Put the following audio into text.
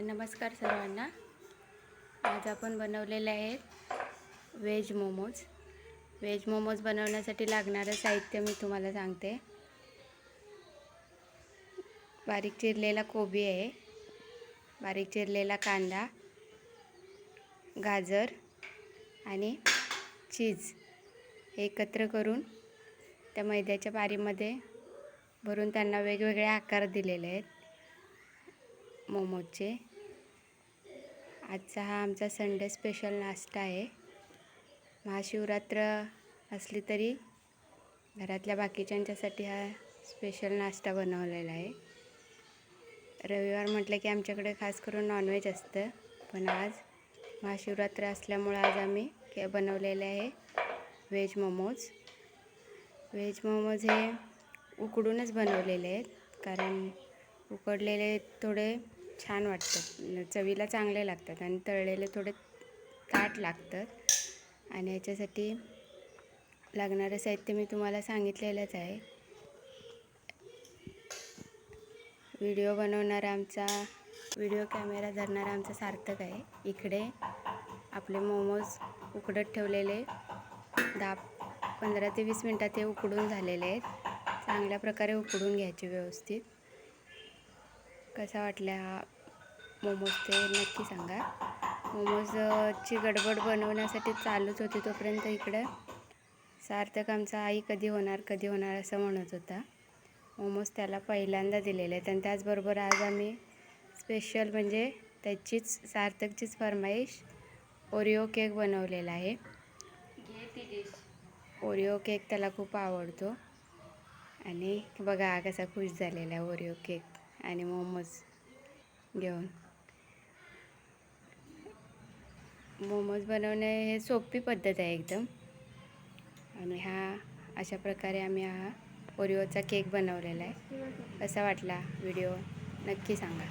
नमस्कार सर्वांना. आज आपण बनवलेले आहेत व्हेज मोमोज. व्हेज मोमोज बनवण्यासाठी लागणारं साहित्य मी तुम्हाला सांगते. बारीक चिरलेला कोबी आहे, बारीक चिरलेला कांदा, गाजर आणि चीज एकत्र करून त्या मैद्याच्या पारीमध्ये भरून त्यांना वेगवेगळे आकार दिलेले आहेत मोमोजचे. आजचा हा आमचा संडे स्पेशल नाश्ता आहे. महाशिवरात्र असली तरी घरातल्या बाकीच्यांच्यासाठी हा स्पेशल नाश्ता बनवलेला आहे. रविवार म्हटलं की आमच्याकडे खास करून नॉनव्हेज असतं, पण आज महाशिवरात्र असल्यामुळं आज आम्ही बनवलेले आहे व्हेज मोमोज. व्हेज मोमोज हे उकडूनच बनवलेले आहेत, कारण उकडलेले थोडे छान वाटतात, चवीला चांगले लागतात आणि तळलेले थोडे ताट लागतात. आणि याच्यासाठी लागणारं साहित्य मी तुम्हाला सांगितलेलंच आहे. व्हिडिओ कॅमेरा धरणारा आमचा सार्थक आहे. इकडे आपले मोमोज उकडत ठेवलेले 15 ते 20 मिनटात ते उकडून झालेले आहेत. चांगल्या प्रकारे उकडून घ्यायचे व्यवस्थित. कसा वाटला हा मोमोज ते नक्की सांगा. मोमोजची गडबड बनवण्यासाठी चालूच होती, तोपर्यंत इकडं सार्थक आमचा आई कधी होणार असं म्हणत होता. मोमोज त्याला पहिल्यांदा दिलेले आहेत आणि त्याचबरोबर आज आम्ही स्पेशल म्हणजे सार्थकचीच फरमाईश ओरिओ केक बनवलेला आहे. ओरिओ केक त्याला खूप आवडतो आणि बघा कसा खुश झालेला आहे ओरिओ केक आणि मोमोज घेऊन. मोमोज बनवणे हे सोपी पद्धत आहे एकदम. आणि अशा प्रकारे आम्ही हा ओरिओचा केक बनवलेला आहे. कसा वाटला व्हिडिओ नक्की सांगा.